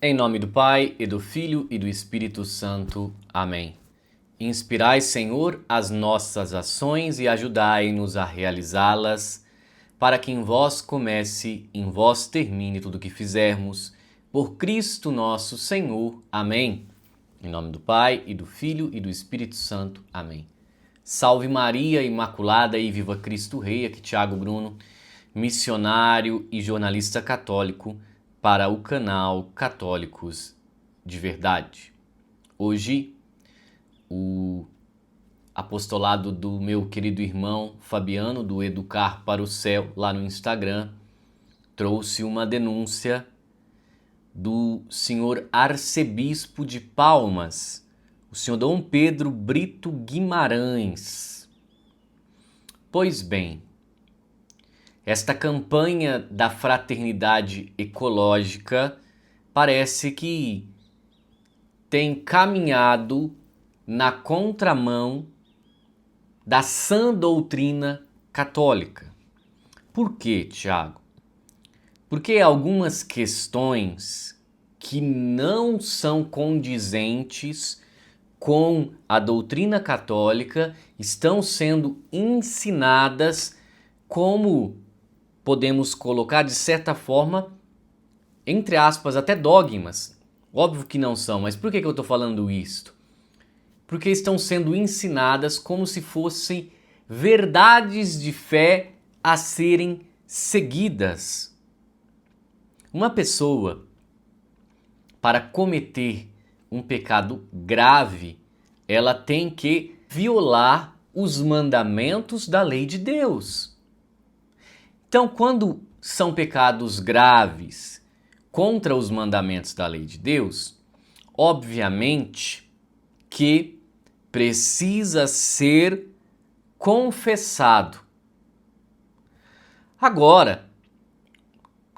Em nome do Pai, e do Filho, e do Espírito Santo. Amém. Inspirai, Senhor, as nossas ações e ajudai-nos a realizá-las, para que em vós comece, em vós termine tudo o que fizermos. Por Cristo nosso Senhor. Amém. Em nome do Pai, e do Filho, e do Espírito Santo. Amém. Salve Maria Imaculada e viva Cristo Rei. Aqui Tiago Bruno, missionário e jornalista católico para o canal Católicos de Verdade. Hoje, o apostolado do meu querido irmão Fabiano, do Educar para o Céu, lá no Instagram, trouxe uma denúncia do senhor arcebispo de Palmas, o senhor Dom Pedro Brito Guimarães. Pois bem, esta campanha da fraternidade ecológica parece que tem caminhado na contramão da sã doutrina católica. Por quê, Tiago? Porque algumas questões que não são condizentes com a doutrina católica estão sendo ensinadas como podemos colocar, de certa forma, entre aspas, até dogmas. Óbvio que não são, mas por que eu estou falando isto? Porque estão sendo ensinadas como se fossem verdades de fé a serem seguidas. Uma pessoa, para cometer um pecado grave, ela tem que violar os mandamentos da lei de Deus. Então, quando são pecados graves contra os mandamentos da lei de Deus, obviamente que precisa ser confessado. Agora,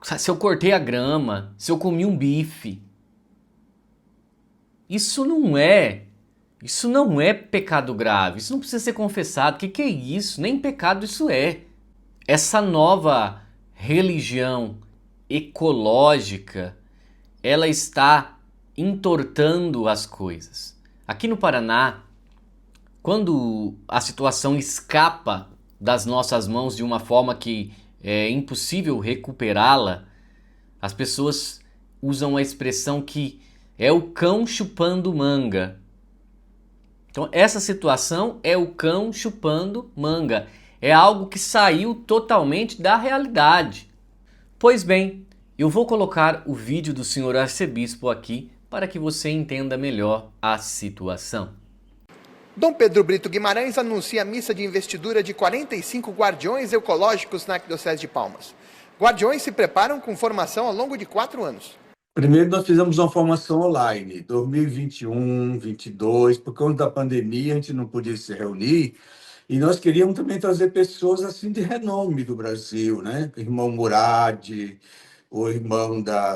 se eu cortei a grama, se eu comi um bife, isso não é pecado grave, isso não precisa ser confessado. Que é isso? Nem pecado isso é. Essa nova religião ecológica, ela está entortando as coisas. Aqui no Paraná, quando a situação escapa das nossas mãos de uma forma que é impossível recuperá-la, as pessoas usam a expressão que é o cão chupando manga. Então, essa situação é o cão chupando manga. É algo que saiu totalmente da realidade. Pois bem, eu vou colocar o vídeo do senhor arcebispo aqui para que você entenda melhor a situação. Dom Pedro Brito Guimarães anuncia a missa de investidura de 45 guardiões ecológicos na Arquidiocese de Palmas. Guardiões se preparam com formação ao longo de 4 anos. Primeiro, nós fizemos uma formação online, 2021, 2022, por conta da pandemia, a gente não podia se reunir, e nós queríamos também trazer pessoas assim de renome do Brasil, né? O irmão Murad, o irmão da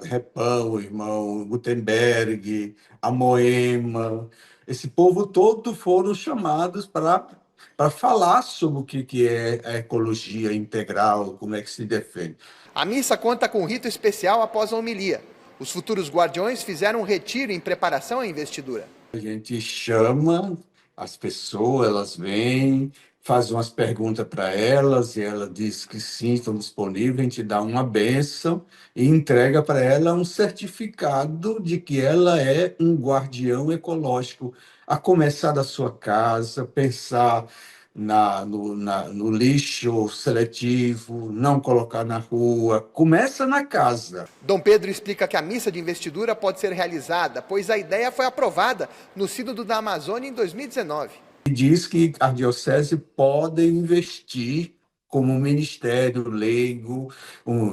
Repam, o irmão Gutenberg, a Moema. Esse povo todo foram chamados para falar sobre o que é a ecologia integral, como é que se defende. A missa conta com um rito especial após a homilia. Os futuros guardiões fizeram um retiro em preparação à investidura. A gente chama as pessoas, elas vêm, faz umas perguntas para elas, e ela diz que sim, estão disponíveis, a gente dá uma bênção e entrega para ela um certificado de que ela é um guardião ecológico, a começar da sua casa, pensar no lixo seletivo, não colocar na rua, começa na casa. Dom Pedro explica que a missa de investidura pode ser realizada, pois a ideia foi aprovada no Sínodo da Amazônia em 2019. Diz que a diocese pode investir como ministério leigo,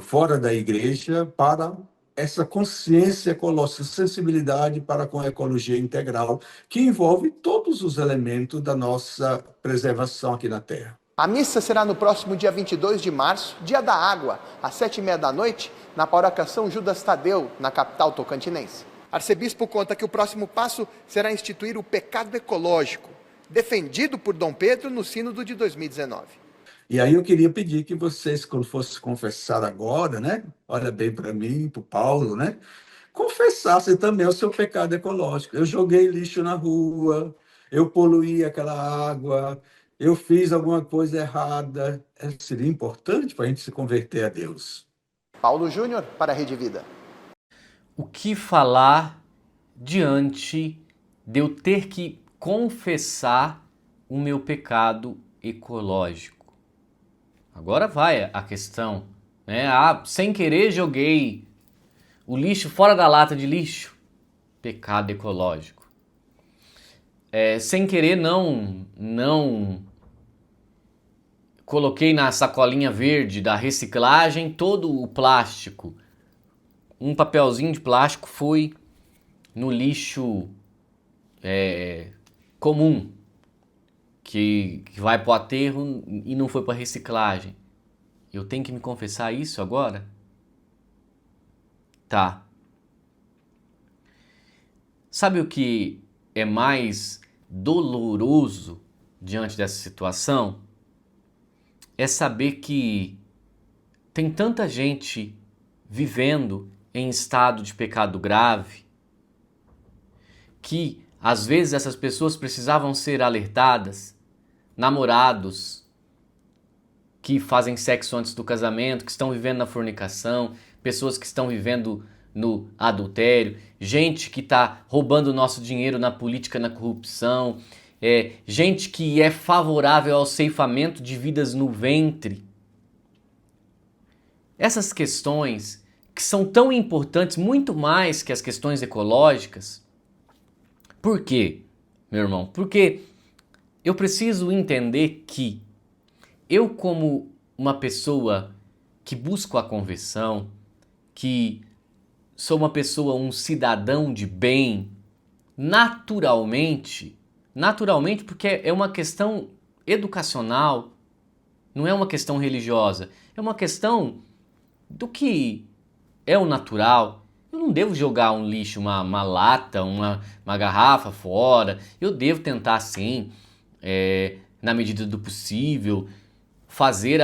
fora da igreja, para essa consciência ecológica, sensibilidade para com a ecologia integral, que envolve todos os elementos da nossa preservação aqui na Terra. A missa será no próximo dia 22 de março, dia da água, às 7h30, na paróquia São Judas Tadeu, na capital tocantinense. Arcebispo conta que o próximo passo será instituir o pecado ecológico, defendido por Dom Pedro no Sínodo de 2019. E aí eu queria pedir que vocês, quando fosse confessar agora, né, olha bem para mim, para o Paulo, né, confessasse também o seu pecado ecológico. Eu joguei lixo na rua, eu poluí aquela água, eu fiz alguma coisa errada. Seria importante para a gente se converter a Deus. Paulo Júnior, para a Rede Vida. O que falar diante de eu ter que confessar o meu pecado ecológico? Agora vai a questão, né? Sem querer joguei o lixo fora da lata de lixo. Pecado ecológico. Sem querer não coloquei na sacolinha verde da reciclagem todo o plástico. Um papelzinho de plástico foi no lixo comum, que vai para o aterro e não foi para reciclagem. Eu tenho que me confessar isso agora? Tá. Sabe o que é mais doloroso diante dessa situação? É saber que tem tanta gente vivendo em estado de pecado grave que às vezes essas pessoas precisavam ser alertadas, namorados que fazem sexo antes do casamento, que estão vivendo na fornicação, pessoas que estão vivendo no adultério, gente que está roubando o nosso dinheiro na política, na corrupção, gente que é favorável ao ceifamento de vidas no ventre. Essas questões que são tão importantes, muito mais que as questões ecológicas. Por quê, meu irmão? Porque eu preciso entender que eu, como uma pessoa que busco a conversão, que sou uma pessoa, um cidadão de bem, naturalmente, porque é uma questão educacional, não é uma questão religiosa, é uma questão do que é o natural. Eu não devo jogar um lixo, uma lata, uma garrafa fora. Eu devo tentar, sim, na medida do possível, fazer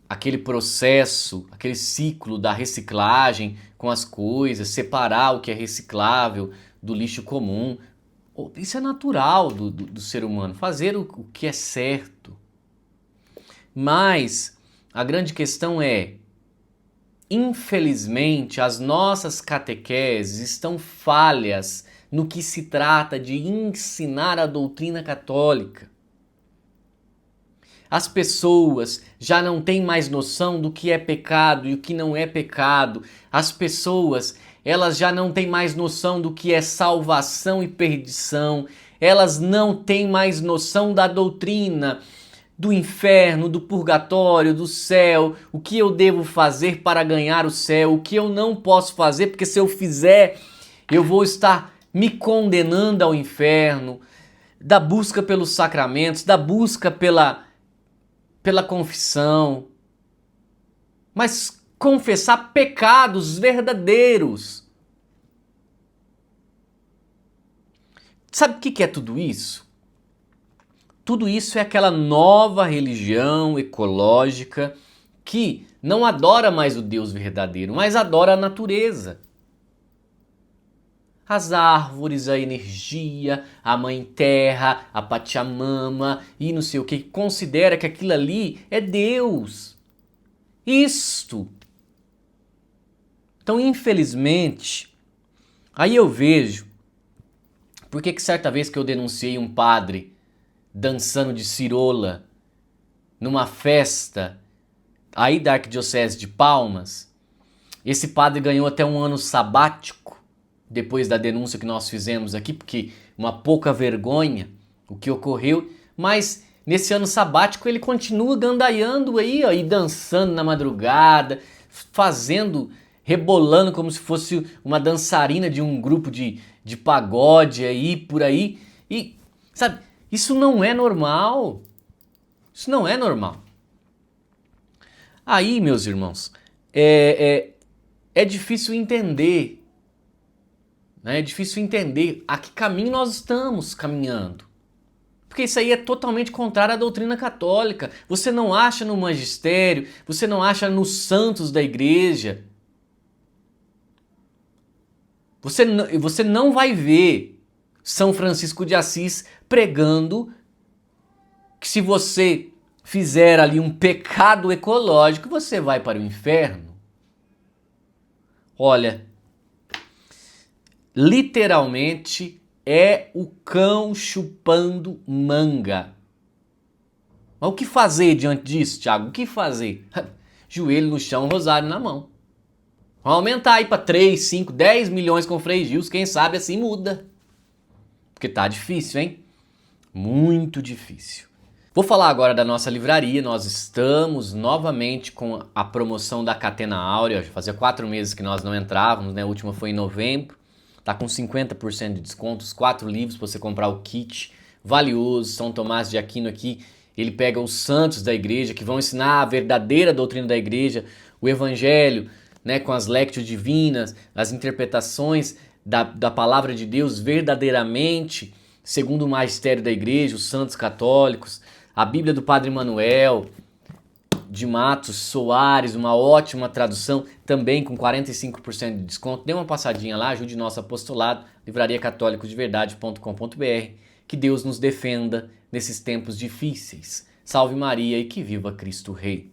aquele processo, aquele ciclo da reciclagem com as coisas, separar o que é reciclável do lixo comum. Isso é natural do ser humano, fazer o que é certo. Mas a grande questão é, infelizmente, as nossas catequeses estão falhas no que se trata de ensinar a doutrina católica. As pessoas já não têm mais noção do que é pecado e o que não é pecado. As pessoas, elas já não têm mais noção do que é salvação e perdição. Elas não têm mais noção da doutrina, do inferno, do purgatório, do céu, o que eu devo fazer para ganhar o céu, o que eu não posso fazer, porque se eu fizer, eu vou estar me condenando ao inferno, da busca pelos sacramentos, da busca pela confissão, mas confessar pecados verdadeiros. Sabe o que é tudo isso? Tudo isso é aquela nova religião ecológica que não adora mais o Deus verdadeiro, mas adora a natureza. As árvores, a energia, a mãe terra, a Pachamama e não sei o que, considera que aquilo ali é Deus. Isto. Então, infelizmente, aí eu vejo, por que certa vez que eu denunciei um padre dançando de cirola numa festa aí da Arquidiocese de Palmas, esse padre ganhou até um ano sabático depois da denúncia que nós fizemos aqui, porque uma pouca vergonha o que ocorreu, mas nesse ano sabático ele continua gandaiando aí, ó, e dançando na madrugada, fazendo, rebolando como se fosse uma dançarina de um grupo de pagode aí, por aí, e sabe, isso não é normal. Isso não é normal. Aí, meus irmãos, é difícil entender, né? É difícil entender a que caminho nós estamos caminhando. Porque isso aí é totalmente contrário à doutrina católica. Você não acha no magistério, você não acha nos santos da igreja Você não vai ver São Francisco de Assis pregando que se você fizer ali um pecado ecológico, você vai para o inferno. Olha, literalmente é o cão chupando manga. Mas o que fazer diante disso, Thiago? O que fazer? Joelho no chão, rosário na mão. Vamos aumentar aí para 3, 5, 10 milhões com Frei Gilson, quem sabe assim muda. Porque tá difícil, hein? Muito difícil. Vou falar agora da nossa livraria. Nós estamos novamente com a promoção da Catena Áurea. Fazia 4 meses que nós não entrávamos, né? A última foi em novembro. Tá com 50% de desconto, os 4 livros para você comprar o kit valioso. São Tomás de Aquino aqui, ele pega os santos da igreja que vão ensinar a verdadeira doutrina da igreja, o evangelho, né, com as lectio divinas, as interpretações da palavra de Deus verdadeiramente, segundo o magistério da igreja, os santos católicos, a Bíblia do Padre Manuel, de Matos Soares, uma ótima tradução, também com 45% de desconto. Dê uma passadinha lá, ajude nosso apostolado, livrariacatólicosdeverdade.com.br. Que Deus nos defenda nesses tempos difíceis. Salve Maria e que viva Cristo Rei.